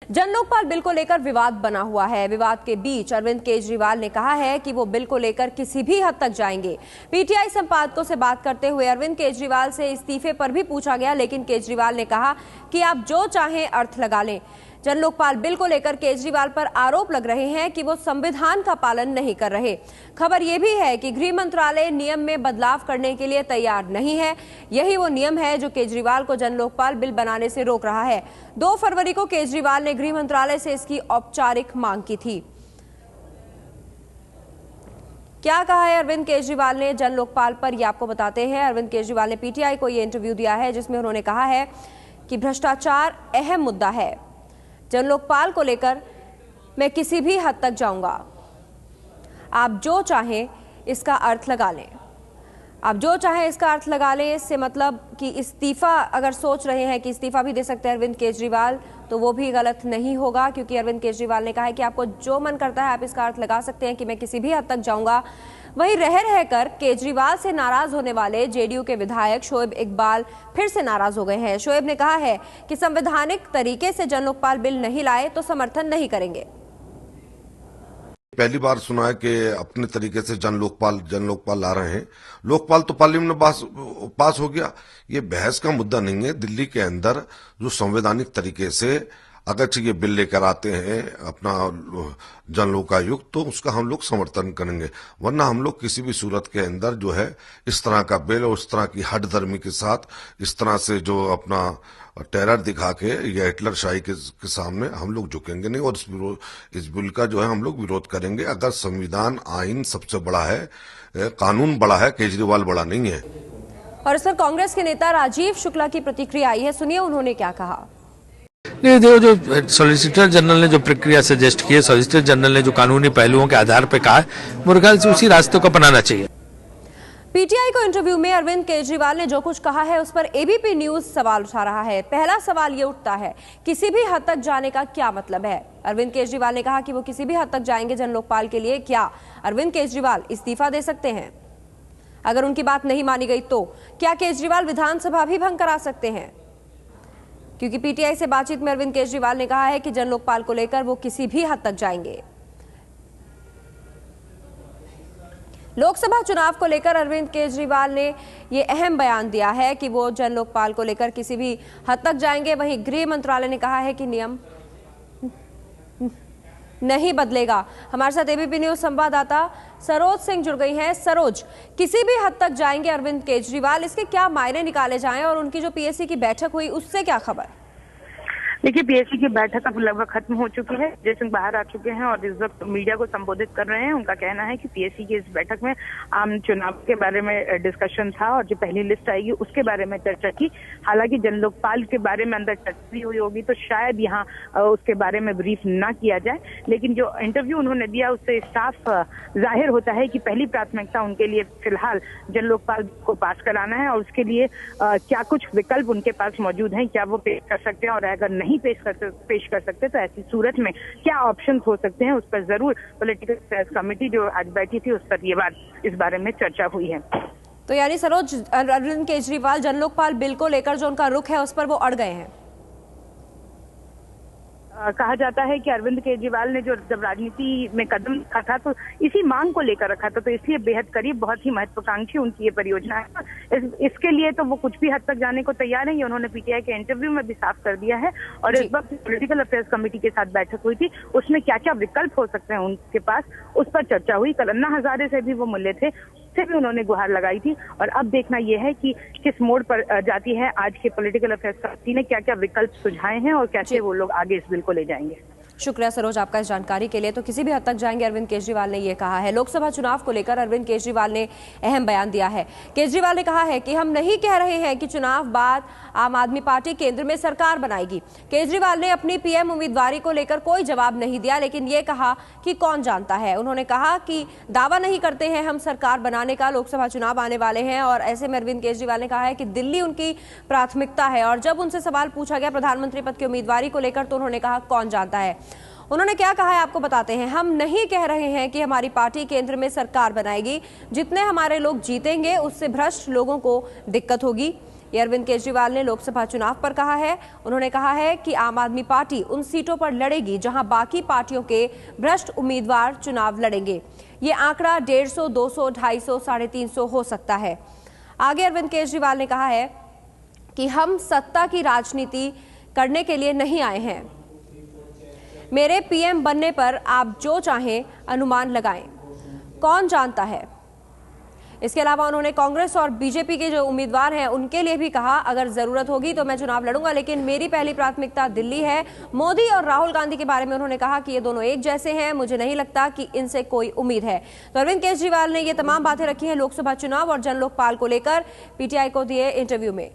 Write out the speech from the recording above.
जन लोकपाल बिल को लेकर विवाद बना हुआ है। विवाद के बीच अरविंद केजरीवाल ने कहा है कि वो बिल को लेकर किसी भी हद तक जाएंगे। पीटीआई संपादकों से बात करते हुए अरविंद केजरीवाल से इस्तीफे पर भी पूछा गया, लेकिन केजरीवाल ने कहा कि आप जो चाहें अर्थ लगा लें। जन लोकपाल बिल को लेकर केजरीवाल पर आरोप लग रहे हैं कि वो संविधान का पालन नहीं कर रहे। खबर यह भी है कि गृह मंत्रालय नियम में बदलाव करने के लिए तैयार नहीं है। यही वो नियम है जो केजरीवाल को जन लोकपाल बिल बनाने से रोक रहा है। 2 फरवरी को केजरीवाल ने गृह मंत्रालय से इसकी औपचारिक मांग की थी। क्या कहा है अरविंद केजरीवाल ने जन लोकपाल पर, यह आपको बताते हैं। अरविंद केजरीवाल ने पीटीआई को यह इंटरव्यू दिया है जिसमें उन्होंने कहा है कि भ्रष्टाचार अहम मुद्दा है। जन लोकपाल को लेकर मैं किसी भी हद तक जाऊंगा। आप जो चाहें इसका अर्थ लगा लें। आप जो चाहें इसका अर्थ लगा लें, इससे मतलब कि इस्तीफा अगर सोच रहे हैं कि इस्तीफा भी दे सकते हैं अरविंद केजरीवाल, तो वो भी गलत नहीं होगा, क्योंकि अरविंद केजरीवाल ने कहा है कि आपको जो मन करता है आप इसका अर्थ लगा सकते हैं कि मैं किसी भी हद तक जाऊंगा। वहीं रह रहकर केजरीवाल से नाराज होने वाले जेडीयू के विधायक शोएब इकबाल फिर से नाराज हो गए हैं। शोएब ने कहा है कि संवैधानिक तरीके से जन लोकपाल बिल नहीं लाए तो समर्थन नहीं करेंगे। पहली बार सुना है कि अपने तरीके से जन लोकपाल ला रहे हैं। लोकपाल तो पार्लियामेंट में पास हो गया। ये बहस का मुद्दा नहीं है। दिल्ली के अंदर जो संवैधानिक तरीके से अगर ये बिल लेकर आते हैं अपना जन लोकायुक्त, तो उसका हम लोग समर्थन करेंगे। वरना हम लोग किसी भी सूरत के अंदर जो है इस तरह का बिल और इस तरह की हठधर्मी के साथ इस तरह से जो अपना टेरर दिखा के या हिटलर शाही के सामने हम लोग झुकेंगे नहीं, और इस बिल का जो है हम लोग विरोध करेंगे। अगर संविधान आइन सबसे बड़ा है, कानून बड़ा है, केजरीवाल बड़ा नहीं है। और इस पर कांग्रेस के नेता राजीव शुक्ला की प्रतिक्रिया आई है, सुनिए उन्होंने क्या कहा। नहीं, देखो, जो सॉलिसिटर जनरल ने जो प्रक्रिया सजेस्ट की है, सॉलिसिटर जनरल ने जो कानूनी पहलुओं के आधार पर कहा है, मेरे ख्याल से उसी रास्ते को अपनाना चाहिए। पीटीआई को इंटरव्यू में अरविंद केजरीवाल ने जो कुछ कहा है उस पर एबीपी न्यूज सवाल उठा रहा है। पहला सवाल ये उठता है, किसी भी हद तक जाने का क्या मतलब है। अरविंद केजरीवाल ने कहा कि वो किसी भी हद तक जाएंगे जन लोकपाल के लिए। क्या अरविंद केजरीवाल इस्तीफा दे सकते हैं? अगर उनकी बात नहीं मानी गई तो क्या केजरीवाल विधानसभा भी भंग करा सकते हैं? क्योंकि पीटीआई से बातचीत में अरविंद केजरीवाल ने कहा है कि जन लोकपाल को लेकर वो किसी भी हद तक जाएंगे। लोकसभा चुनाव को लेकर अरविंद केजरीवाल ने ये अहम बयान दिया है कि वो जन लोकपाल को लेकर किसी भी हद तक जाएंगे। वहीं गृह मंत्रालय ने कहा है कि नियम नहीं बदलेगा। हमारे साथ एबीपी न्यूज संवाददाता सरोज सिंह जुड़ गई हैं। सरोज, किसी भी हद तक जाएंगे अरविंद केजरीवाल, इसके क्या मायने निकाले जाएं और उनकी जो पीएससी की बैठक हुई उससे क्या खबर? देखिए, पीएससी की बैठक अब लगभग खत्म हो चुकी है। जय सिंह बाहर आ चुके हैं और इस वक्त मीडिया को संबोधित कर रहे हैं। उनका कहना है कि पीएससी की इस बैठक में आम चुनाव के बारे में डिस्कशन था और जो पहली लिस्ट आएगी उसके बारे में चर्चा की। हालांकि जन लोकपाल के बारे में अंदर चर्चा भी हुई होगी तो शायद यहाँ उसके बारे में ब्रीफ ना किया जाए, लेकिन जो इंटरव्यू उन्होंने दिया उससे साफ जाहिर होता है कि पहली प्राथमिकता उनके लिए फिलहाल जन लोकपाल को पास कराना है और उसके लिए क्या कुछ विकल्प उनके पास मौजूद हैं, क्या वो पेश कर सकते हैं, और अगर नहीं पेश कर सकते तो ऐसी सूरत में क्या ऑप्शंस हो सकते हैं, उस पर जरूर पॉलिटिकल अफेयर्स कमेटी जो आज बैठी थी उस पर इस बारे में चर्चा हुई है। तो यानी सरोज, अरविंद केजरीवाल जन लोकपाल बिल को लेकर जो उनका रुख है उस पर वो अड़ गए हैं। कहा जाता है कि अरविंद केजरीवाल ने जब राजनीति में कदम रखा था तो इसी मांग को लेकर रखा था, तो इसलिए बेहद करीब, बहुत ही महत्वाकांक्षी उनकी ये परियोजना है। इसके लिए तो वो कुछ भी हद तक जाने को तैयार है। ये उन्होंने पीटीआई के इंटरव्यू में भी साफ कर दिया है। और इस वक्त पॉलिटिकल अफेयर्स कमेटी के साथ बैठक हुई थी, उसमें क्या क्या विकल्प हो सकते हैं उनके पास, उस पर चर्चा हुई। कल अन्ना हजारे से भी वो मिले थे, उससे भी उन्होंने गुहार लगाई थी। और अब देखना यह है कि किस मोड़ पर जाती है आज के पॉलिटिकल अफेयर्स कमेटी ने, क्या क्या विकल्प सुझाए हैं और कैसे वो लोग आगे इस बिल को ले जाएंगे। शुक्रिया सरोज आपका इस जानकारी के लिए। तो किसी भी हद तक जाएंगे अरविंद केजरीवाल ने ये कहा है। लोकसभा चुनाव को लेकर अरविंद केजरीवाल ने अहम बयान दिया है। केजरीवाल ने कहा है कि हम नहीं कह रहे हैं कि चुनाव बाद आम आदमी पार्टी केंद्र में सरकार बनाएगी। केजरीवाल ने अपनी पीएम उम्मीदवारी को लेकर कोई जवाब नहीं दिया, लेकिन ये कहा कि कौन जानता है। उन्होंने कहा कि दावा नहीं करते हैं हम सरकार बनाने का, लोकसभा चुनाव आने वाले हैं और ऐसे में अरविंद केजरीवाल ने कहा है कि दिल्ली उनकी प्राथमिकता है। और जब उनसे सवाल पूछा गया प्रधानमंत्री पद की उम्मीदवारी को लेकर तो उन्होंने कहा कौन जानता है। उन्होंने क्या कहा है आपको बताते हैं। हम नहीं कह रहे हैं कि हमारी पार्टी केंद्र में सरकार बनाएगी। जितने हमारे लोग जीतेंगे उससे भ्रष्ट लोगों को दिक्कत होगी। ये अरविंद केजरीवाल ने लोकसभा चुनाव पर कहा है। उन्होंने कहा है कि आम आदमी पार्टी उन सीटों पर लड़ेगी जहां बाकी पार्टियों के भ्रष्ट उम्मीदवार चुनाव लड़ेंगे। ये आंकड़ा 150, 200, 250, 350 हो सकता है। आगे अरविंद केजरीवाल ने कहा है कि हम सत्ता की राजनीति करने के लिए नहीं आए हैं। मेरे पीएम बनने पर आप जो चाहें अनुमान लगाएं, कौन जानता है। इसके अलावा उन्होंने कांग्रेस और बीजेपी के जो उम्मीदवार हैं उनके लिए भी कहा, अगर जरूरत होगी तो मैं चुनाव लड़ूंगा, लेकिन मेरी पहली प्राथमिकता दिल्ली है। मोदी और राहुल गांधी के बारे में उन्होंने कहा कि ये दोनों एक जैसे हैं, मुझे नहीं लगता कि इनसे कोई उम्मीद है। तो अरविंद केजरीवाल ने ये तमाम बातें रखी हैं लोकसभा चुनाव और जन लोकपाल को लेकर पीटीआई को दिए इंटरव्यू में।